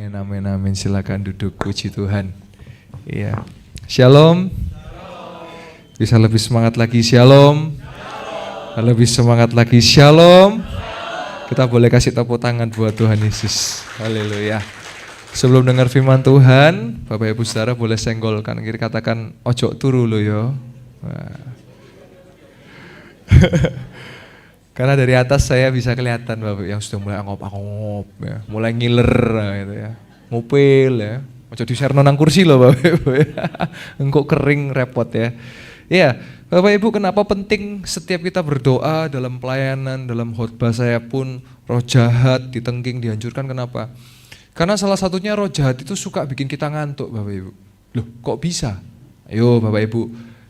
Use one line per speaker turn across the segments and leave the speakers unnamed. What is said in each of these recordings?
Amin, amin, amin. Silakan duduk, puji Tuhan. Iya. Shalom. Bisa lebih semangat lagi, shalom. Lebih semangat lagi, shalom. Kita boleh kasih tepuk tangan buat Tuhan Yesus. Haleluya. Sebelum dengar firman Tuhan, Bapak Ibu Saudara boleh senggol kanan kiri, katakan ojo turu lo yo. Karena dari atas saya bisa kelihatan Bapak yang sudah mulai angop-angop ya, mulai ngiler gitu ya. Ngupil ya. Ojo diserno nang kursi loh Bapak Ibu ya. Engkau kering repot ya. Iya, Bapak Ibu, kenapa penting setiap kita berdoa dalam pelayanan, dalam khotbah saya pun roh jahat ditengking, dihancurkan, kenapa? Karena salah satunya roh jahat itu suka bikin kita ngantuk Bapak Ibu. Loh kok bisa? Ayo Bapak Ibu,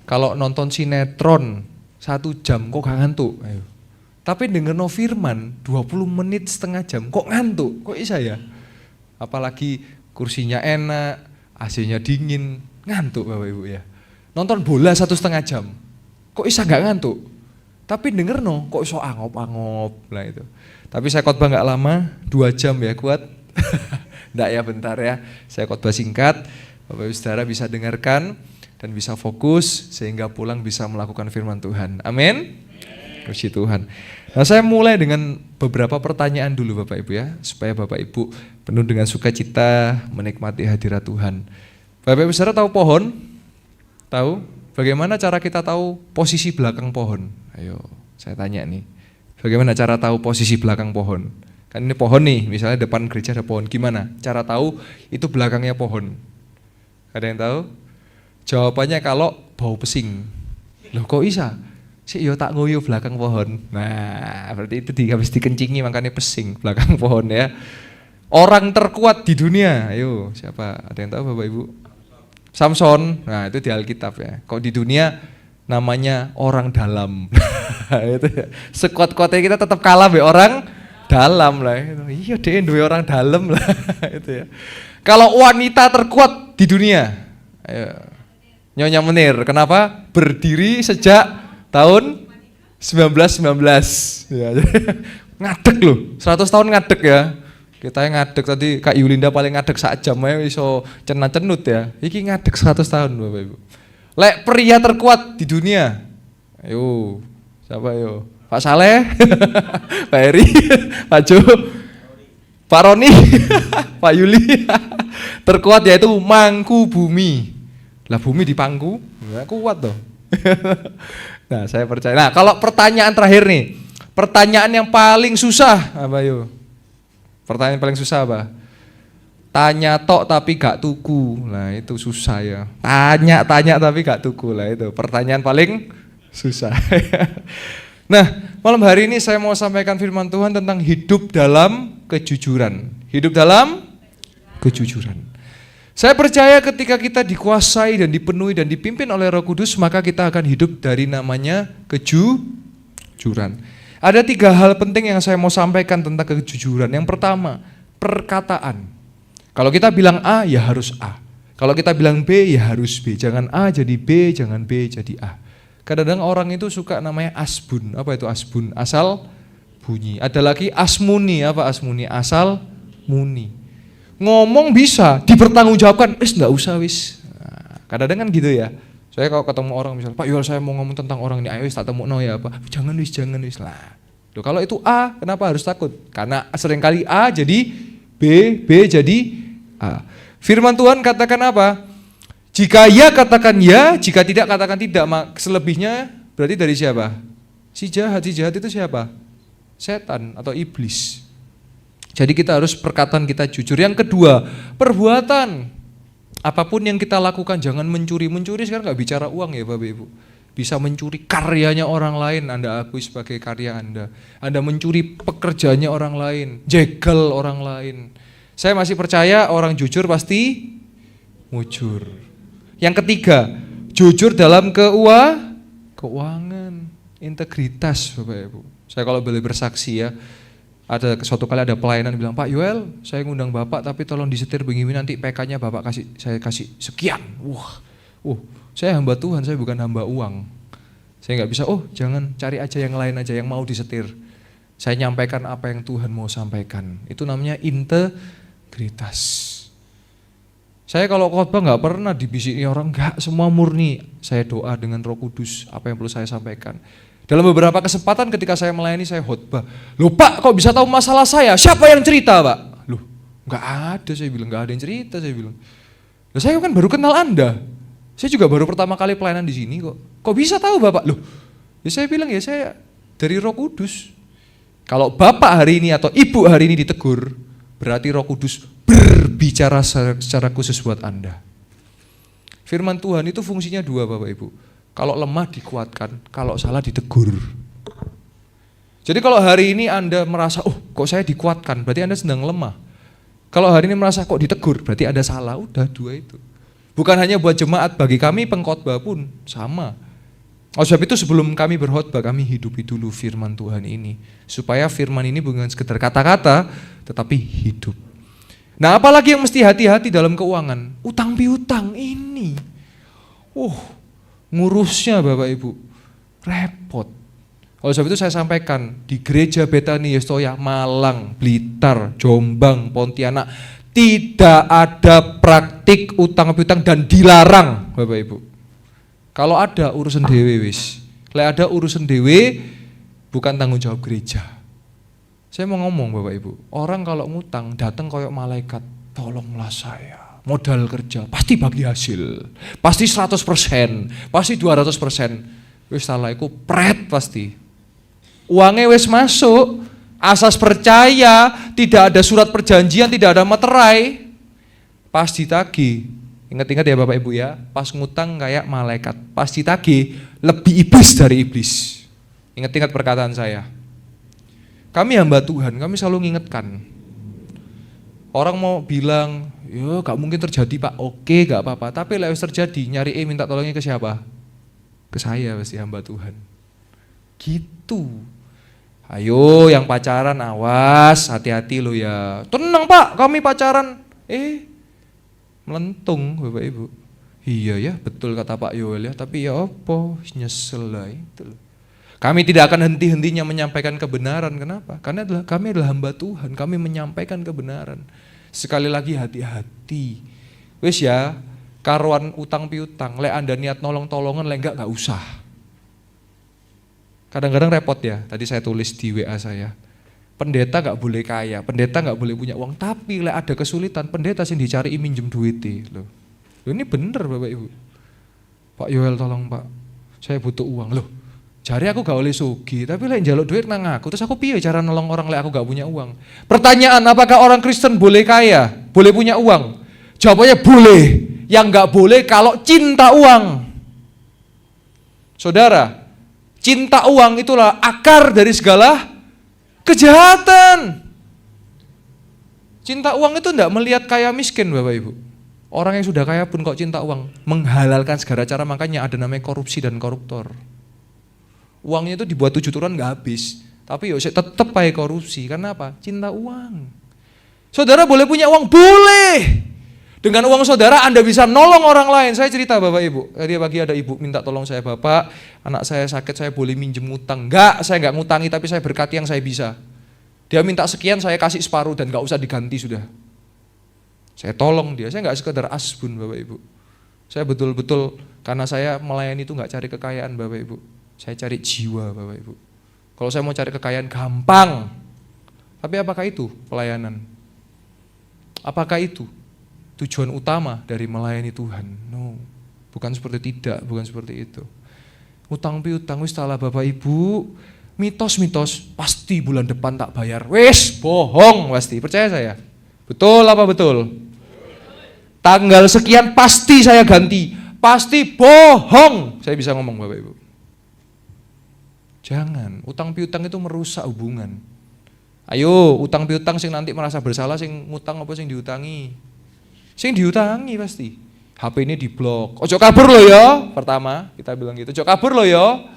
kalau nonton sinetron 1 jam kok gak ngantuk? Ayo. Tapi denger no firman 20 menit setengah jam kok ngantuk? Kok bisa ya? Apalagi kursinya enak, AC-nya dingin, ngantuk Bapak Ibu ya. Nonton bola 1,5 jam, kok bisa gak ngantuk? Tapi denger no, kok iso angop-angop lah itu. Tapi saya khotbah gak lama, 2 jam ya kuat. Nggak ya, bentar ya, saya khotbah singkat, Bapak Ibu Saudara bisa dengarkan dan bisa fokus sehingga pulang bisa melakukan firman Tuhan. Amin. Puji Tuhan. Nah, saya mulai dengan beberapa pertanyaan dulu Bapak Ibu ya, supaya Bapak Ibu penuh dengan sukacita menikmati hadirat Tuhan. Bapak Ibu Saudara tahu pohon? Tahu? Bagaimana cara kita tahu posisi belakang pohon? Ayo, saya tanya nih. Bagaimana cara tahu posisi belakang pohon? Kan ini pohon nih, misalnya depan gereja ada pohon. Gimana cara tahu itu belakangnya pohon? Ada yang tahu? Jawabannya kalau bau pesing. Loh kok bisa? Sik yo tak ngoyo belakang pohon. Nah, berarti itu habis dikencingi makanya pesing belakang pohon ya. Orang terkuat di dunia. Ayo, siapa? Ada yang tahu Bapak Ibu? Samson, nah itu di Alkitab ya. Kok di dunia namanya orang dalam. Itu ya. Sekuat-kuatnya kita tetap kalah be orang dalam lah. Iya deh, dua orang dalam lah. Itu ya. Kalau wanita terkuat di dunia, ayo. Nyonya Menir, kenapa? Berdiri sejak tahun 1919. Ya, ngadeg loh, 100 tahun ngadeg ya. Kita yang ngadeg tadi Kak Yulinda paling ngadeg 1 jam aja iso cenut ya. Iki ngadeg 100 tahun Bapak Ibu. Lek pria terkuat di dunia. Ayo, siapa yo? Pak Saleh, Pak Heri, Pak Jo, Pak Roni, Pak Yuli. Terkuat yaitu Mangku Bumi. Lah bumi dipangku, ya kuat toh. Nah, saya percaya. Nah, kalau pertanyaan terakhir nih. Pertanyaan yang paling susah apa yo? Pertanyaan paling susah apa? Tanya tok tapi gak tuku. Nah itu susah ya. Tanya tapi gak tuku lah itu. Pertanyaan paling susah. Nah malam hari ini saya mau sampaikan firman Tuhan tentang hidup dalam kejujuran. Hidup dalam kejujuran. Saya percaya ketika kita dikuasai dan dipenuhi dan dipimpin oleh Roh Kudus, maka kita akan hidup dari namanya kejujuran. Ada 3 hal penting yang saya mau sampaikan tentang kejujuran. Yang pertama, perkataan. Kalau kita bilang A, ya harus A. Kalau kita bilang B, ya harus B. Jangan A jadi B, jangan B jadi A. Kadang-kadang orang itu suka namanya asbun. Apa itu asbun? Asal bunyi. Ada lagi asmuni. Apa asmuni? Asal muni. Ngomong bisa, dipertanggungjawabkan. Enggak usah wis. Nah, kadang-kadang kan gitu ya. Saya kalau ketemu orang misalnya, Pak Yuel saya mau ngomong tentang orang ini, ayo wis tak temukno ya apa? Jangan wis lah. Loh, kalau itu A, kenapa harus takut? Karena seringkali A jadi B, B jadi A. Firman Tuhan katakan apa? Jika ya katakan ya, jika tidak katakan tidak. Selebihnya berarti dari siapa? Si jahat itu siapa? Setan atau iblis. Jadi kita harus perkataan kita jujur. Yang kedua, perbuatan. Apapun yang kita lakukan jangan mencuri. Mencuri sekarang gak bicara uang ya Bapak Ibu. Bisa mencuri karyanya orang lain, Anda akui sebagai karya Anda. Anda mencuri pekerjaannya orang lain, jegal orang lain. Saya masih percaya orang jujur pasti mujur. Yang ketiga, jujur dalam keuangan, integritas Bapak Ibu. Saya kalau boleh bersaksi ya, ada suatu kali ada pelayanan bilang, Pak Yuel, saya ngundang Bapak tapi tolong disetir begini nanti PK-nya Bapak saya kasih sekian. Saya hamba Tuhan, saya bukan hamba uang. Saya nggak bisa, jangan cari aja yang lain aja yang mau disetir. Saya nyampaikan apa yang Tuhan mau sampaikan. Itu namanya integritas. Saya kalau khotbah nggak pernah dibisiki orang, nggak, semua murni. Saya doa dengan Roh Kudus, apa yang perlu saya sampaikan. Dalam beberapa kesempatan ketika saya melayani, saya khotbah. Loh Pak, kok bisa tahu masalah saya? Siapa yang cerita Pak? Loh, nggak ada, saya bilang, nggak ada yang cerita, saya bilang. Loh saya kan baru kenal Anda. Saya juga baru pertama kali pelayanan di sini kok. Kok bisa tahu Bapak? Loh, ya saya bilang ya saya dari Roh Kudus. Kalau Bapak hari ini atau Ibu hari ini ditegur, berarti Roh Kudus berbicara secara khusus buat Anda. Firman Tuhan itu fungsinya dua Bapak Ibu. Kalau lemah dikuatkan, kalau salah ditegur. Jadi kalau hari ini Anda merasa, oh kok saya dikuatkan, berarti Anda sedang lemah. Kalau hari ini merasa kok ditegur, berarti Anda salah, udah dua itu. Bukan hanya buat jemaat, bagi kami pengkhotbah pun sama. Oleh sebab itu sebelum kami berkhotbah, kami hidupi dulu firman Tuhan ini. Supaya firman ini bukan sekedar kata-kata, tetapi hidup. Nah apalagi yang mesti hati-hati dalam keuangan? Utang piutang ini. Ngurusnya Bapak Ibu, repot. Oleh sebab itu saya sampaikan, di gereja Betani Yestoya, Malang, Blitar, Jombang, Pontianak, tidak ada praktik utang piutang dan dilarang Bapak Ibu. Kalau ada urusan dewe wis. Lek ada urusan dewe bukan tanggung jawab gereja. Saya mau ngomong Bapak Ibu, orang kalau ngutang datang kayak malaikat, tolonglah saya. Modal kerja, pasti bagi hasil. Pasti 100%, pasti 200%. Wis salah iku pret pasti. Uangnya wis masuk, asas percaya, tidak ada surat perjanjian, tidak ada materai. Pasti tagih. Ingat-ingat ya Bapak Ibu ya, pas ngutang kayak malaikat, pasti tagih, lebih iblis dari iblis. Ingat-ingat perkataan saya. Kami hamba Tuhan, kami selalu ngingetkan. Orang mau bilang, ya gak mungkin terjadi Pak, oke gak apa-apa. Tapi lewat terjadi, nyari minta tolongnya ke siapa? Ke saya pasti hamba Tuhan. Gitu. Ayo yang pacaran awas, hati-hati lo ya. Tenang Pak, kami pacaran. Melentung Bapak Ibu. Iya ya, betul kata Pak Yoel ya, tapi ya apa, nyesel lah itu. Kami tidak akan henti-hentinya menyampaikan kebenaran. Kenapa? Karena kami adalah hamba Tuhan, kami menyampaikan kebenaran. Sekali lagi hati-hati. Wis ya, karuan utang piutang, lek Anda niat nolong-tolongan, lek enggak usah. Kadang-kadang repot ya, tadi saya tulis di WA saya. Pendeta enggak boleh kaya, pendeta enggak boleh punya uang, tapi lek ada kesulitan, pendeta sing dicari minjem duit loh. Ini bener Bapak Ibu. Pak Yoel tolong Pak, saya butuh uang loh. Jari aku gak oleh sugi, tapi lek njaluk duit nang aku, terus aku piye cara nolong orang lek aku gak punya uang? Pertanyaan, apakah orang Kristen boleh kaya, boleh punya uang? Jawabannya boleh. Yang gak boleh kalau cinta uang. Saudara, cinta uang itulah akar dari segala kejahatan. Cinta uang itu enggak melihat kaya miskin Bapak Ibu. Orang yang sudah kaya pun kok cinta uang, menghalalkan segala cara, makanya ada namanya korupsi dan koruptor. Uangnya itu dibuat 7 turun nggak habis, tapi ya tetap pakai korupsi. Karena apa? Cinta uang. Saudara boleh punya uang, boleh. Dengan uang saudara Anda bisa nolong orang lain. Saya cerita Bapak Ibu, tadi pagi ada ibu minta tolong saya, Bapak, anak saya sakit, saya boleh minjem ngutang? Enggak, saya enggak ngutangi, tapi saya berkati yang saya bisa. Dia minta sekian, saya kasih separuh dan enggak usah diganti sudah. Saya tolong dia, saya enggak sekedar asbun Bapak Ibu. Saya betul-betul, karena saya melayani itu enggak cari kekayaan Bapak Ibu. Saya cari jiwa Bapak Ibu. Kalau saya mau cari kekayaan gampang. Tapi apakah itu pelayanan? Apakah itu tujuan utama dari melayani Tuhan? No. Bukan seperti itu. Utang piutang wis salah Bapak Ibu. Mitos-mitos pasti bulan depan tak bayar. Wis bohong pasti. Percaya saya. Betul apa betul? Tanggal sekian pasti saya ganti. Pasti bohong. Saya bisa ngomong Bapak Ibu. Jangan, utang piutang itu merusak hubungan. Ayo, utang piutang sing nanti merasa bersalah, sing ngutang apa sing diutangi? Sing diutangi pasti. HP ini diblok. Ojo kabur lo ya, pertama kita bilang gitu. Ojo kabur lo ya.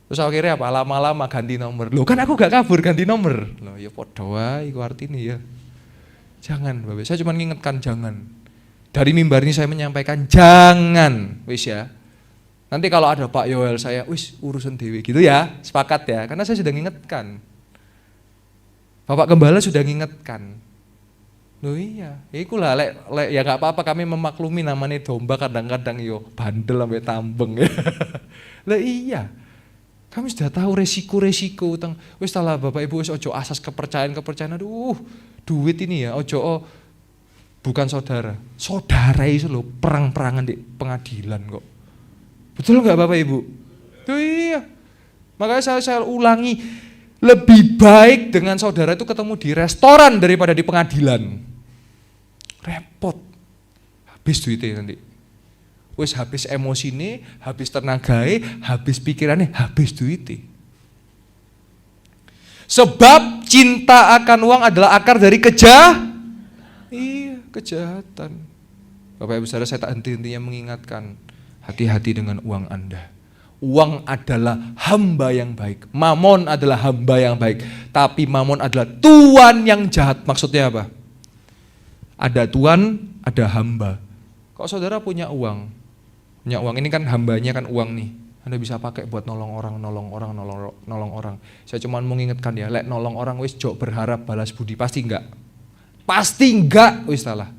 Terus akhirnya apa? Lama-lama ganti nomor. Loh kan aku gak kabur, ganti nomor. Loh ya podo wae iku artine ya. Jangan, Bapak. Saya cuma ngingetkan jangan. Dari mimbar ini saya menyampaikan jangan, wis ya. Nanti kalau ada Pak Yoel saya, wis urusan dewe gitu ya, sepakat ya, karena saya sudah ngingetkan. Bapak Gembala sudah ngingetkan. Loh iya, ya iku lah lek ya nggak apa-apa kami memaklumi namanya domba kadang-kadang yo bandel sampai tambeng ya. Lah iya. Kami sudah tahu resiko-resiko utang. Wis lah Bapak Ibu wis ojo asas kepercayaan. Aduh, duit ini ya ojo bukan saudara. Saudara itu loh perang-perangan di pengadilan kok. Betul enggak Bapak Ibu? Tuh iya. Makanya saya ulangi, lebih baik dengan saudara itu ketemu di restoran daripada di pengadilan. Repot. Habis duitnya nanti. Wis habis emosine, habis tenagae, habis pikirannya, habis duitnya. Sebab cinta akan uang adalah akar dari kejahatan. Bapak Ibu Saudara, saya tak henti-hentinya mengingatkan, hati-hati dengan uang Anda. Uang adalah hamba yang baik. Mamon adalah hamba yang baik. Tapi mamon adalah tuan yang jahat. Maksudnya apa? Ada tuan, ada hamba. Kok saudara punya uang ini kan hambanya kan uang nih. Anda bisa pakai buat nolong orang. Saya cuma mengingatkan ya, lek nolong orang wis jok berharap balas budi, pasti enggak. Wis salah.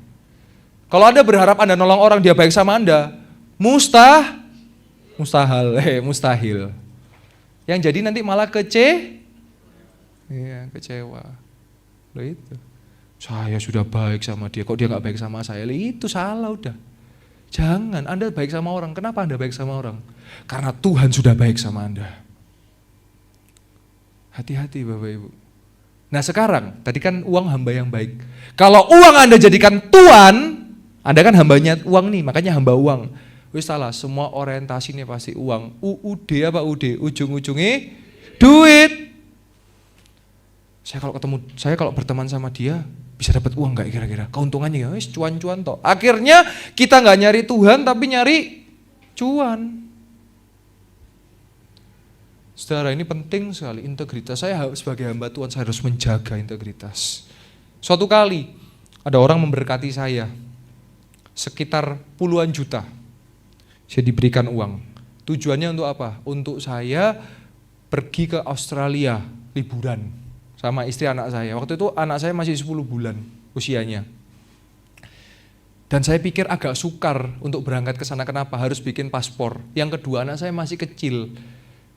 Kalau Anda berharap Anda nolong orang dia baik sama Anda, mustahil. Yang jadi nanti malah kecewa. Loh itu. Saya sudah baik sama dia, kok dia gak baik sama saya? Itu salah udah. Jangan, Anda baik sama orang. Kenapa Anda baik sama orang? Karena Tuhan sudah baik sama Anda. Hati-hati Bapak Ibu. Nah sekarang, tadi kan uang hamba yang baik. Kalau uang Anda jadikan tuan, Anda kan hambanya uang nih, makanya hamba uang. Wis salah, semua orientasinya pasti uang. UD, ujung-ujungnya duit. Saya kalau berteman sama dia bisa dapat uang nggak kira-kira? Keuntungannya ya wis cuan-cuan toh. Akhirnya kita nggak nyari Tuhan tapi nyari cuan. Saudara, ini penting sekali integritas. Saya sebagai hamba Tuhan saya harus menjaga integritas. Suatu kali ada orang memberkati saya sekitar puluhan juta. Saya diberikan uang. Tujuannya untuk apa? Untuk saya pergi ke Australia liburan sama istri anak saya. Waktu itu anak saya masih 10 bulan usianya. Dan saya pikir agak sukar untuk berangkat ke sana. Kenapa? Harus bikin paspor. Yang kedua, anak saya masih kecil.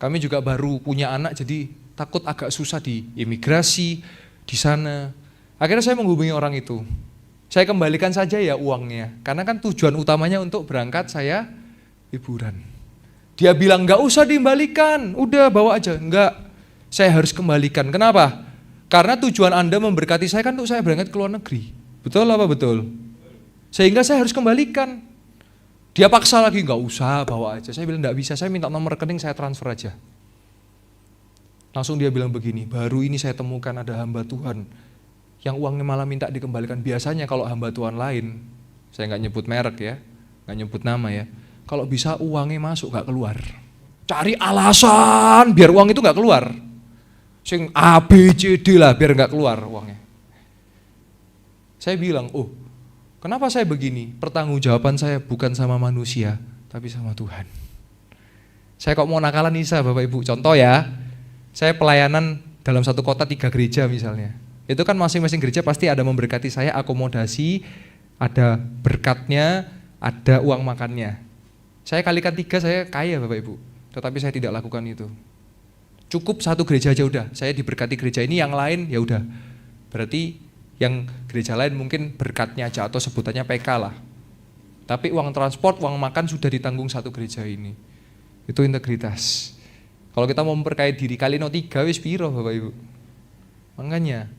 Kami juga baru punya anak, jadi takut agak susah di imigrasi di sana. Akhirnya saya menghubungi orang itu. Saya kembalikan saja ya uangnya. Karena kan tujuan utamanya untuk berangkat saya liburan. Dia bilang enggak usah dikembalikan, udah bawa aja. Enggak, saya harus kembalikan. Kenapa? Karena tujuan Anda memberkati saya kan untuk saya berangkat ke luar negeri. Betul apa betul? Sehingga saya harus kembalikan. Dia paksa lagi, enggak usah bawa aja. Saya bilang enggak bisa, saya minta nomor rekening, saya transfer aja. Langsung dia bilang begini, baru ini saya temukan ada hamba Tuhan yang uangnya malah minta dikembalikan. Biasanya kalau hamba Tuhan lain, saya enggak nyebut merek ya, enggak nyebut nama ya, kalau bisa uangnya masuk enggak keluar. Cari alasan biar uang itu enggak keluar. Sing A, B, C, D lah biar enggak keluar uangnya. Saya bilang, oh kenapa saya begini? Pertanggungjawaban saya bukan sama manusia, tapi sama Tuhan. Saya kok mau nakalan Nisa Bapak Ibu, contoh ya, saya pelayanan dalam satu kota 3 gereja misalnya. Itu kan masing-masing gereja pasti ada memberkati saya, akomodasi, ada berkatnya, ada uang makannya. Saya kalikan 3 saya kaya Bapak Ibu, tetapi saya tidak lakukan itu. Cukup 1 gereja aja udah, saya diberkati gereja ini, yang lain ya udah. Berarti yang gereja lain mungkin berkatnya aja atau sebutannya PK lah. Tapi uang transport, uang makan sudah ditanggung 1 gereja ini. Itu integritas. Kalau kita mau memperkaya diri kali 3 wis piro Bapak Ibu. Makanya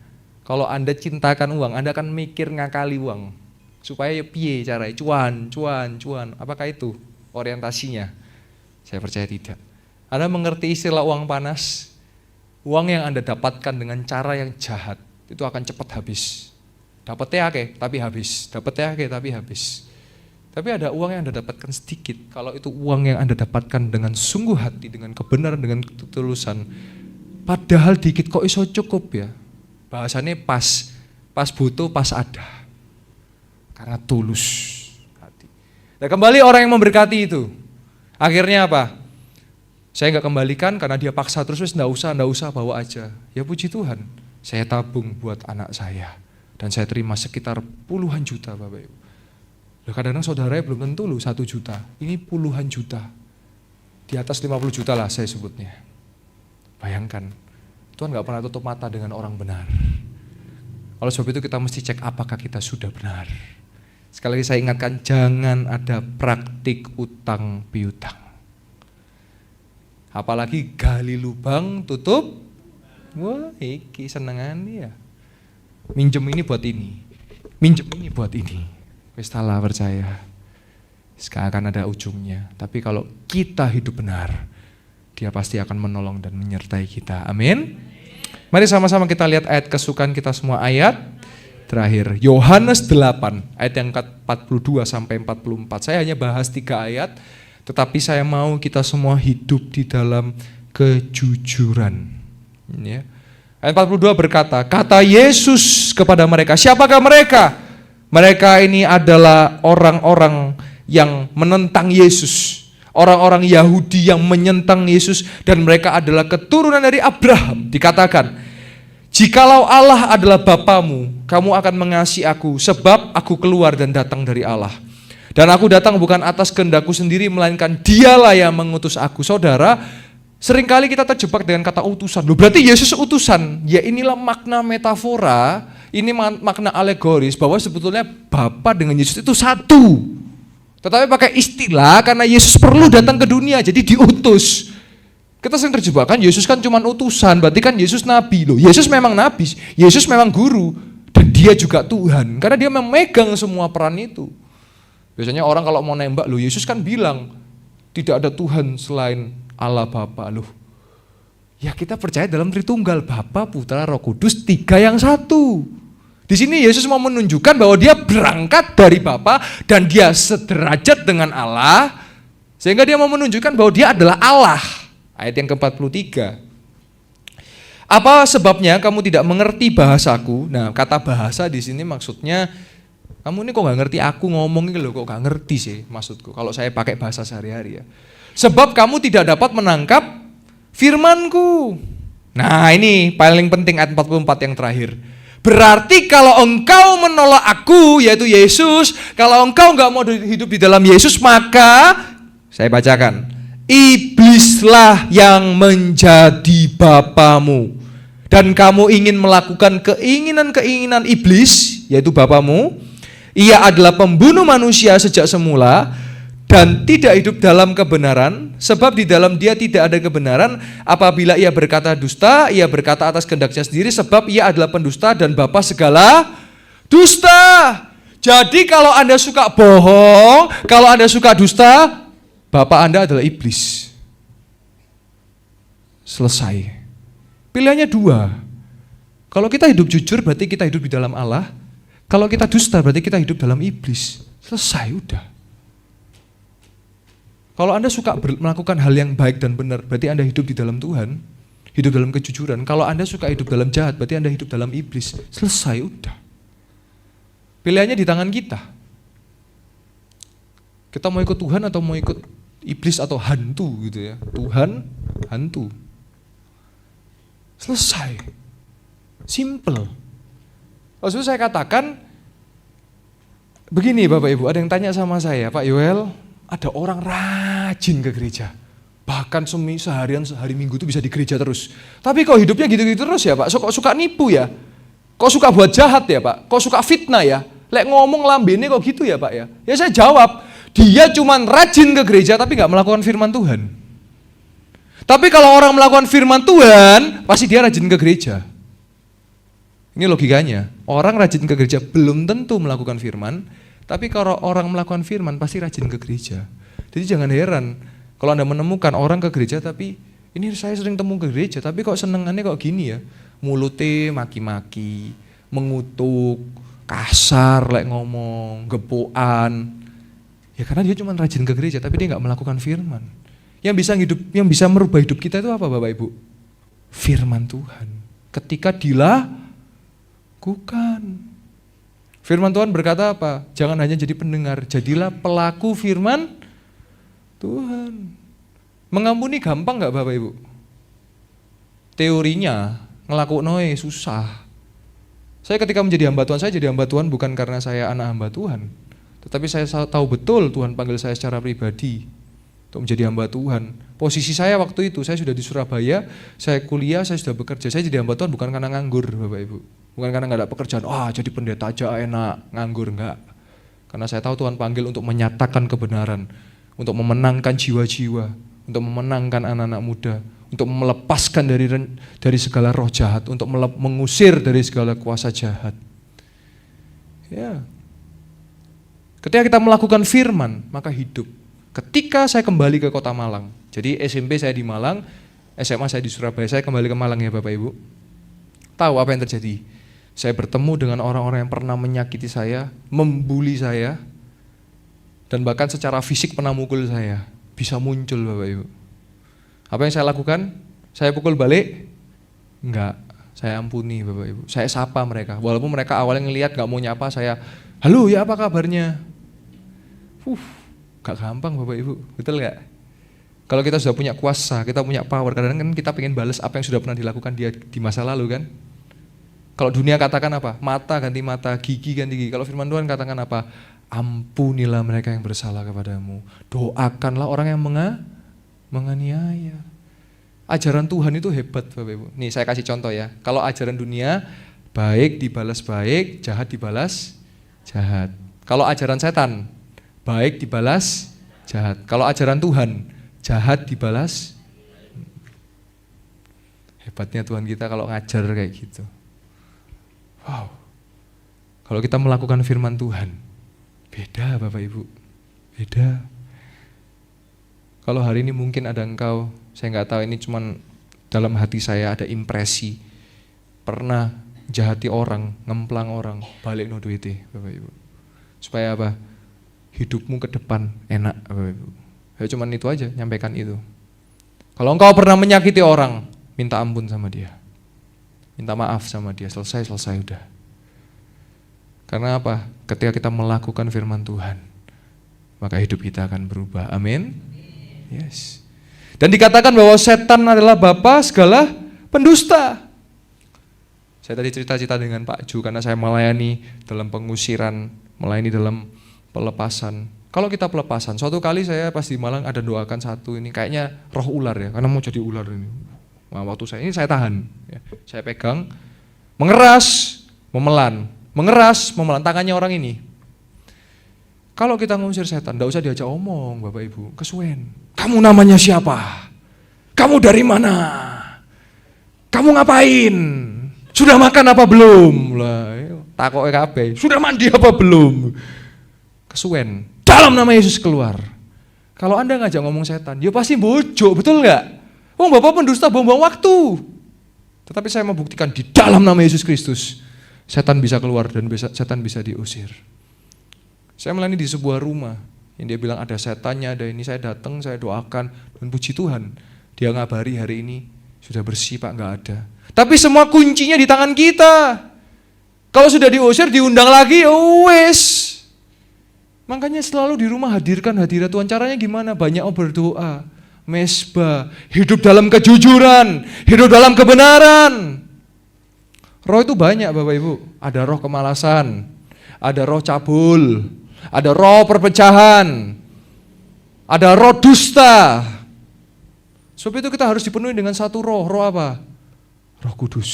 kalau Anda cintakan uang, Anda akan mikir ngakali uang. Supaya piye caranya, cuan. Apakah itu orientasinya? Saya percaya tidak. Anda mengerti istilah uang panas? Uang yang Anda dapatkan dengan cara yang jahat itu akan cepat habis. Dapatnya akeh tapi habis. Tapi ada uang yang Anda dapatkan sedikit. Kalau itu uang yang Anda dapatkan dengan sungguh hati, dengan kebenaran, dengan ketulusan, padahal dikit kok iso cukup ya. Bahasannya pas butuh, pas ada. Karena tulus hati. Nah kembali orang yang memberkati itu, akhirnya apa? Saya enggak kembalikan karena dia paksa terus, enggak usah bawa aja. Ya puji Tuhan, saya tabung buat anak saya. Dan saya terima sekitar puluhan juta Bapak Ibu. Loh, kadang-kadang saudara belum tentu loh 1 juta. Ini puluhan juta. Di atas 50 juta lah saya sebutnya. Bayangkan, Tuhan gak pernah tutup mata dengan orang benar. Oleh sebab itu kita mesti cek apakah kita sudah benar. Sekali lagi saya ingatkan, jangan ada praktik utang piutang. Apalagi gali lubang, tutup. Wah, iki senengan ya. Minjem ini buat ini. Minjem ini buat ini. Wis salah percaya. Sekarang akan ada ujungnya. Tapi kalau kita hidup benar, Dia pasti akan menolong dan menyertai kita. Amin. Mari sama-sama kita lihat ayat kesukaan kita semua, ayat terakhir. Yohanes 8, ayat yang 42 sampai 44. Saya hanya bahas 3 ayat, tetapi saya mau kita semua hidup di dalam kejujuran. Ya. Ayat 42 berkata, kata Yesus kepada mereka, siapakah mereka? Mereka ini adalah orang-orang yang menentang Yesus. Orang-orang Yahudi yang menyentang Yesus, dan mereka adalah keturunan dari Abraham. Dikatakan, jikalau Allah adalah Bapamu, kamu akan mengasihi aku, sebab aku keluar dan datang dari Allah. Dan aku datang bukan atas kehendakku sendiri, melainkan Dialah yang mengutus aku. Saudara, seringkali kita terjebak dengan kata utusan. Loh, berarti Yesus utusan. Ya, inilah makna metafora, ini makna alegoris, bahwa sebetulnya Bapa dengan Yesus itu satu. Tetapi pakai istilah karena Yesus perlu datang ke dunia, jadi diutus. Kita sering terjebak kan, Yesus kan cuma utusan, berarti kan Yesus nabi. Loh, Yesus memang nabi, Yesus memang guru, dan Dia juga Tuhan. Karena Dia memegang semua peran itu. Biasanya orang kalau mau nembak, loh Yesus kan bilang, tidak ada Tuhan selain Allah Bapa. Loh, ya kita percaya dalam Tritunggal, Bapa, Putra, Roh Kudus, 3 yang satu. Di sini Yesus mau menunjukkan bahwa Dia berangkat dari Bapa dan Dia sederajat dengan Allah, sehingga Dia mau menunjukkan bahwa Dia adalah Allah. Ayat yang ke-43. Apa sebabnya kamu tidak mengerti bahasaku? Nah, kata bahasa di sini maksudnya kamu ini kok gak ngerti aku ngomong ini loh, kok gak ngerti sih maksudku. Kalau saya pakai bahasa sehari-hari ya. Sebab kamu tidak dapat menangkap firmanku. Nah, ini paling penting ayat 44 yang terakhir. Berarti kalau engkau menolak aku, yaitu Yesus, kalau engkau gak mau hidup di dalam Yesus, maka, saya bacakan, iblislah yang menjadi bapamu. Dan kamu ingin melakukan keinginan-keinginan iblis, yaitu bapamu. Ia adalah pembunuh manusia sejak semula, dan tidak hidup dalam kebenaran, sebab di dalam dia tidak ada kebenaran. Apabila ia berkata dusta, ia berkata atas kehendaknya sendiri, sebab ia adalah pendusta dan bapa segala dusta. Jadi kalau Anda suka bohong, kalau Anda suka dusta, bapak Anda adalah iblis. Selesai. Pilihannya 2. Kalau kita hidup jujur berarti kita hidup di dalam Allah. Kalau kita dusta berarti kita hidup dalam iblis. Selesai, udah. Kalau Anda suka melakukan hal yang baik dan benar, berarti Anda hidup di dalam Tuhan, hidup dalam kejujuran. Kalau Anda suka hidup dalam jahat, berarti Anda hidup dalam iblis. Selesai, udah. Pilihannya di tangan kita. Kita mau ikut Tuhan atau mau ikut iblis atau hantu gitu ya. Tuhan, hantu. Selesai. Simple. Maksud saya katakan, begini Bapak Ibu, ada yang tanya sama saya, Pak Yoel, ada orang rajin ke gereja, bahkan sehari Minggu itu bisa di gereja terus. Tapi kok hidupnya gitu-gitu terus ya Pak? Kok suka nipu ya? Kok suka buat jahat ya Pak? Kok suka fitnah ya? Lek ngomong lambene kok gitu ya Pak ya? Ya saya jawab, dia cuman rajin ke gereja tapi gak melakukan firman Tuhan. Tapi kalau orang melakukan firman Tuhan, pasti dia rajin ke gereja. Ini logikanya, orang rajin ke gereja belum tentu melakukan firman, tapi kalau orang melakukan firman pasti rajin ke gereja. Jadi jangan heran kalau Anda menemukan orang ke gereja tapi ini saya sering temu ke gereja tapi kok senengannya kok gini ya. Mulutnya maki-maki, mengutuk, kasar lek ngomong, gepuan. Ya karena dia cuma rajin ke gereja tapi dia gak melakukan firman. Yang bisa merubah hidup kita itu apa Bapak Ibu? Firman Tuhan. Ketika dilakukan. Firman Tuhan berkata apa? Jangan hanya jadi pendengar, jadilah pelaku firman Tuhan. Mengampuni gampang gak Bapak Ibu? Teorinya, ngelakuin susah. Saya ketika menjadi hamba Tuhan, saya jadi hamba Tuhan bukan karena saya anak hamba Tuhan. Tetapi saya tahu betul Tuhan panggil saya secara pribadi untuk menjadi hamba Tuhan. Posisi saya waktu itu, saya sudah di Surabaya, saya kuliah, saya sudah bekerja. Saya jadi hamba Tuhan bukan karena nganggur, Bapak Ibu. Bukan karena nggak ada pekerjaan, jadi pendeta aja enak, nganggur, enggak. Karena saya tahu Tuhan panggil untuk menyatakan kebenaran, untuk memenangkan jiwa-jiwa, untuk memenangkan anak-anak muda, untuk melepaskan dari segala roh jahat, untuk mengusir dari segala kuasa jahat. Ya. Ketika kita melakukan firman, maka hidup. Ketika saya kembali ke kota Malang, jadi SMP saya di Malang, SMA saya di Surabaya, saya kembali ke Malang ya Bapak Ibu. Tahu apa yang terjadi? Saya bertemu dengan orang-orang yang pernah menyakiti saya, membuli saya, dan bahkan secara fisik pernah mukul saya. Bisa muncul Bapak Ibu. Apa yang saya lakukan? Saya pukul balik? Enggak, saya ampuni Bapak Ibu. Saya sapa mereka, walaupun mereka awalnya ngelihat gak mau nyapa, saya, halo ya apa kabarnya? Gak gampang Bapak Ibu, betul gak? Kalau kita sudah punya kuasa, kita punya power, kadang-kadang kan kita pengen balas apa yang sudah pernah dilakukan dia di masa lalu kan? Kalau dunia katakan apa? Mata ganti mata, gigi ganti gigi. Kalau firman Tuhan katakan apa? Ampunilah mereka yang bersalah kepadamu. Doakanlah orang yang menganiaya. Ajaran Tuhan itu hebat Bapak Ibu. Nih saya kasih contoh ya. Kalau ajaran dunia, baik dibalas baik, jahat dibalas jahat. Kalau ajaran setan, baik dibalas jahat. Kalau ajaran Tuhan, jahat dibalas. Hebatnya Tuhan kita kalau ngajar kayak gitu. Wow. Kalau kita melakukan firman Tuhan, beda Bapak Ibu. Beda. Kalau hari ini mungkin ada engkau, saya nggak tahu, ini cuman dalam hati saya ada impresi pernah jahati orang, ngemplang orang, balik no duitnya Bapak Ibu. Supaya apa? Hidupmu ke depan enak Bapak Ibu. Ya cuman itu aja, nyampaikan itu. Kalau engkau pernah menyakiti orang, minta ampun sama dia. Minta maaf sama dia, selesai udah. Karena apa? Ketika kita melakukan firman Tuhan, maka hidup kita akan berubah. Amin. Yes. Dan dikatakan bahwa setan adalah bapa segala pendusta. Saya tadi cerita-cerita dengan Pak Ju karena saya melayani dalam pengusiran, melayani dalam pelepasan. Kalau kita pelepasan, suatu kali saya pas di Malang ada doakan satu ini, kayaknya roh ular ya, karena mau jadi ular ini. Nah, waktu saya tahan, ya. Saya pegang, mengeras, memelan, tangannya orang ini. Kalau kita ngusir setan, enggak usah diajak omong Bapak Ibu, kesuwen. Kamu namanya siapa? Kamu dari mana? Kamu ngapain? Sudah makan apa belum? Lah, takoke kabeh. Sudah mandi apa belum? Kesuwen. Dalam nama Yesus keluar. Kalau Anda ngajak ngomong setan, dia pasti bojo, betul enggak? Bapak pendusta buang-buang waktu. Tetapi saya mau buktikan di dalam nama Yesus Kristus, setan bisa keluar dan setan bisa diusir. Saya melayani di sebuah rumah, yang dia bilang ada setannya, ada ini, saya datang, saya doakan, dan puji Tuhan, dia ngabari hari ini, sudah bersih Pak, enggak ada. Tapi semua kuncinya di tangan kita. Kalau sudah diusir, diundang lagi, wes. Makanya selalu di rumah hadirkan hadirat Tuhan. Caranya gimana? Banyak berdoa, mesbah, hidup dalam kejujuran, hidup dalam kebenaran. Roh itu banyak Bapak Ibu. Ada roh kemalasan, ada roh cabul, ada roh perpecahan, ada roh dusta. Sebab itu kita harus dipenuhi dengan satu roh. Roh apa? Roh Kudus.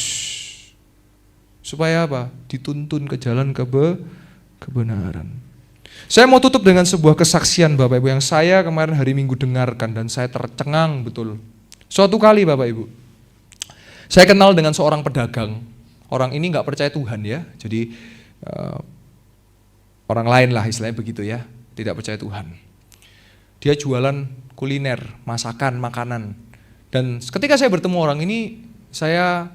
Supaya apa? Dituntun ke jalan kebenaran. Saya mau tutup dengan sebuah kesaksian Bapak Ibu yang saya kemarin hari Minggu dengarkan dan saya tercengang betul. Suatu kali Bapak Ibu, saya kenal dengan seorang pedagang. Orang ini gak percaya Tuhan ya, jadi orang lain lah istilahnya begitu ya, tidak percaya Tuhan. Dia jualan kuliner, masakan, makanan. Dan ketika saya bertemu orang ini, saya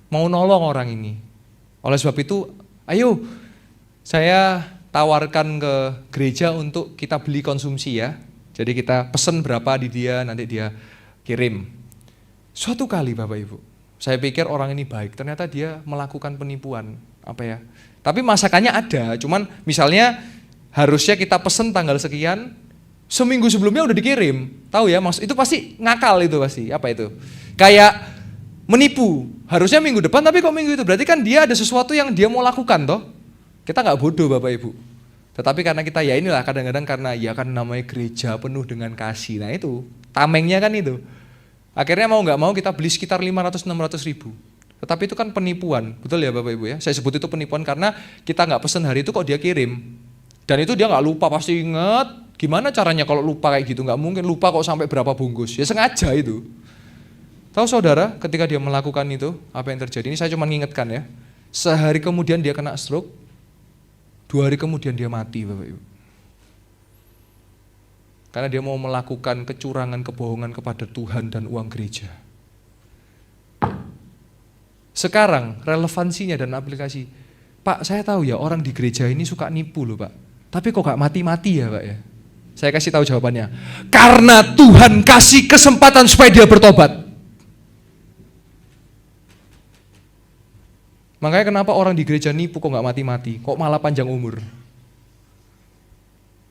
mau nolong orang ini. Oleh sebab itu, ayo saya tawarkan ke gereja untuk kita beli konsumsi ya. Jadi kita pesen berapa di dia, nanti dia kirim. Suatu kali Bapak Ibu, saya pikir orang ini baik, ternyata dia melakukan penipuan. Apa ya? Tapi masakannya ada, cuman misalnya harusnya kita pesen tanggal sekian, seminggu sebelumnya udah dikirim. Tahu ya, itu pasti ngakal itu pasti. Apa itu? Kayak menipu. Harusnya minggu depan tapi kok minggu itu. Berarti kan dia ada sesuatu yang dia mau lakukan toh. Kita nggak bodoh Bapak Ibu. Tetapi karena kita ya inilah kadang-kadang karena ya kan namanya gereja penuh dengan kasih. Nah itu, tamengnya kan itu. Akhirnya mau nggak mau kita beli sekitar 500-600 ribu. Tetapi itu kan penipuan, betul ya Bapak Ibu ya. Saya sebut itu penipuan karena kita nggak pesen hari itu kok dia kirim. Dan itu dia nggak lupa, pasti ingat. Gimana caranya kalau lupa kayak gitu? Nggak mungkin lupa kok sampai berapa bungkus. Ya sengaja itu. Tahu saudara, ketika dia melakukan itu, apa yang terjadi? Ini saya cuma ngingetkan ya. Sehari kemudian dia kena stroke, 2 hari kemudian dia mati Bapak Ibu. Karena dia mau melakukan kecurangan, kebohongan kepada Tuhan dan uang gereja. Sekarang relevansinya dan aplikasi. Pak, saya tahu ya orang di gereja ini suka nipu loh Pak. Tapi kok gak mati-mati ya Pak ya? Saya kasih tahu jawabannya. Karena Tuhan kasih kesempatan supaya dia bertobat. Makanya kenapa orang di gereja nipu kok gak mati-mati? Kok malah panjang umur?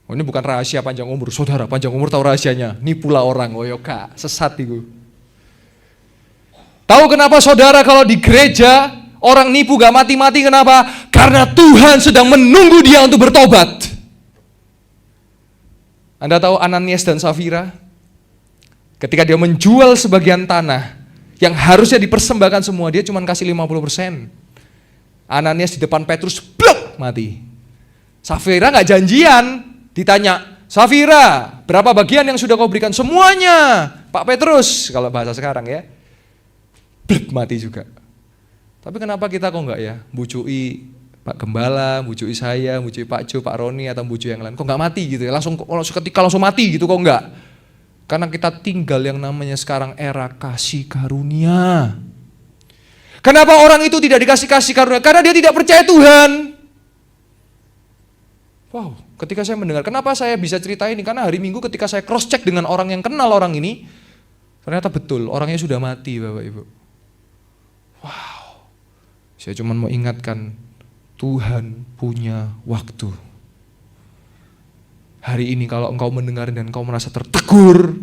Oh, ini bukan rahasia panjang umur. Saudara, panjang umur tahu rahasianya. Nipulah orang. Oh yoka, sesat itu. Tahu kenapa saudara kalau di gereja orang nipu gak mati-mati kenapa? Karena Tuhan sedang menunggu dia untuk bertobat. Anda tahu Ananias dan Safira? Ketika dia menjual sebagian tanah yang harusnya dipersembahkan semua, dia cuma kasih 50%. Ananias di depan Petrus, blok, mati. Safira gak janjian, ditanya, Safira, berapa bagian yang sudah kau berikan? Semuanya, Pak Petrus, kalau bahasa sekarang ya. Blok, mati juga. Tapi kenapa kita kok enggak ya, bucui Pak Gembala, bucui saya, bucui Pak Jo, Pak Roni, atau bucui yang lain, kok enggak mati gitu ya, ketika langsung mati gitu kok enggak? Karena kita tinggal yang namanya sekarang era kasih karunia. Kenapa orang itu tidak dikasih kasih karunia? Karena dia tidak percaya Tuhan. Wow, ketika saya mendengar, kenapa saya bisa cerita ini? Karena hari Minggu ketika saya cross check dengan orang yang kenal orang ini, ternyata betul, orangnya sudah mati Bapak Ibu. Wow, saya cuma mau ingatkan, Tuhan punya waktu. Hari ini kalau engkau mendengar dan engkau merasa tertegur,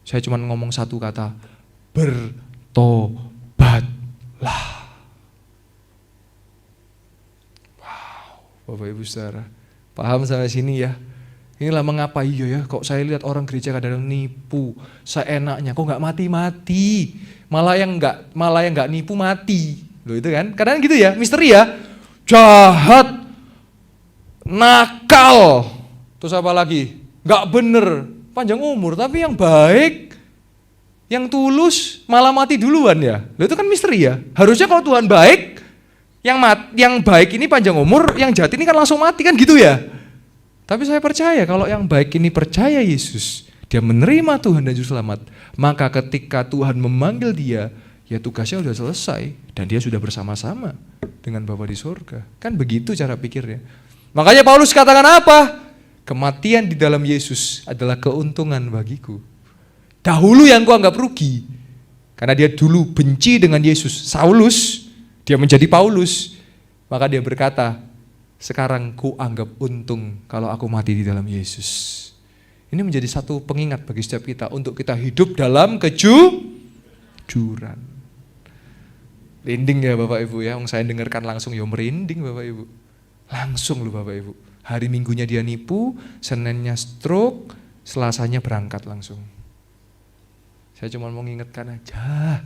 saya cuma ngomong satu kata, bertobatlah. Wow, Bapak Ibu Saudara, paham sampai sini ya? Inilah mengapa iya ya, kok saya lihat orang gereja kadang-kadang nipu, seenaknya, kok nggak mati-mati, malah yang nggak nipu mati, loh itu kan? Kadang gitu ya, misteri ya, jahat, nakal, terus apa lagi? Nggak bener, panjang umur, tapi yang baik, yang tulus, malah mati duluan ya, loh itu kan misteri ya. Harusnya kalau Tuhan baik, yang baik ini panjang umur, yang jahat ini kan langsung mati kan gitu ya. Tapi saya percaya kalau yang baik ini percaya Yesus, dia menerima Tuhan dan Juru Selamat, maka ketika Tuhan memanggil dia, ya tugasnya sudah selesai dan dia sudah bersama-sama dengan Bapa di surga. Kan begitu cara pikirnya. Makanya Paulus katakan apa? Kematian di dalam Yesus adalah keuntungan bagiku. Dahulu yang gua anggap rugi, karena dia dulu benci dengan Yesus, Saulus, dia menjadi Paulus, maka dia berkata, sekarang ku anggap untung kalau aku mati di dalam Yesus. Ini menjadi satu pengingat bagi setiap kita untuk kita hidup dalam kejujuran. Merinding ya Bapak Ibu ya, saya dengarkan langsung ya merinding Bapak Ibu. Langsung loh Bapak Ibu. Hari Minggunya dia nipu, Seninnya stroke, Selasanya berangkat langsung. Saya cuma mau ngingetkan aja.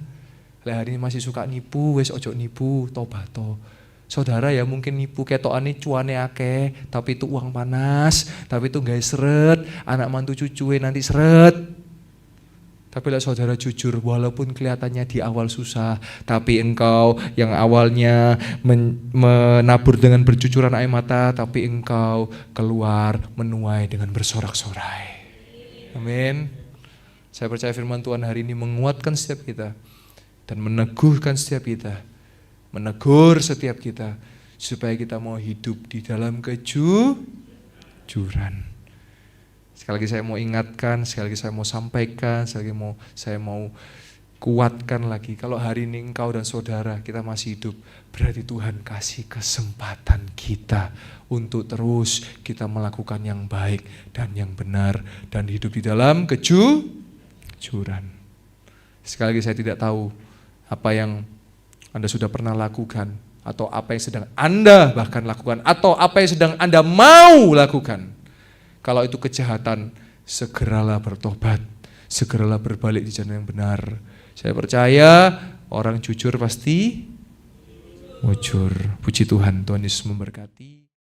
Hari ini masih suka nipu, wes ojo nipu, tobato. Saudara ya mungkin nipu ketokane cuane akeh, tapi itu uang panas, tapi itu gak seret, anak mantu cucuwe nanti seret. Tapi lah saudara jujur, walaupun kelihatannya di awal susah, tapi engkau yang awalnya menabur dengan bercucuran air mata, tapi engkau keluar menuai dengan bersorak-sorai. Amin. Saya percaya firman Tuhan hari ini menguatkan setiap kita dan meneguhkan setiap kita. Menegur setiap kita supaya kita mau hidup di dalam kejujuran. Sekali lagi saya mau ingatkan, sekali lagi saya mau sampaikan, sekali lagi saya mau kuatkan lagi. Kalau hari ini engkau dan saudara kita masih hidup, berarti Tuhan kasih kesempatan kita untuk terus kita melakukan yang baik dan yang benar dan hidup di dalam kejujuran. Sekali lagi saya tidak tahu apa yang Anda sudah pernah lakukan, atau apa yang sedang Anda bahkan lakukan, atau apa yang sedang Anda mau lakukan. Kalau itu kejahatan, segeralah bertobat, segeralah berbalik di jalan yang benar. Saya percaya orang jujur pasti mujur. Puji Tuhan, Tuhan Yesus memberkati.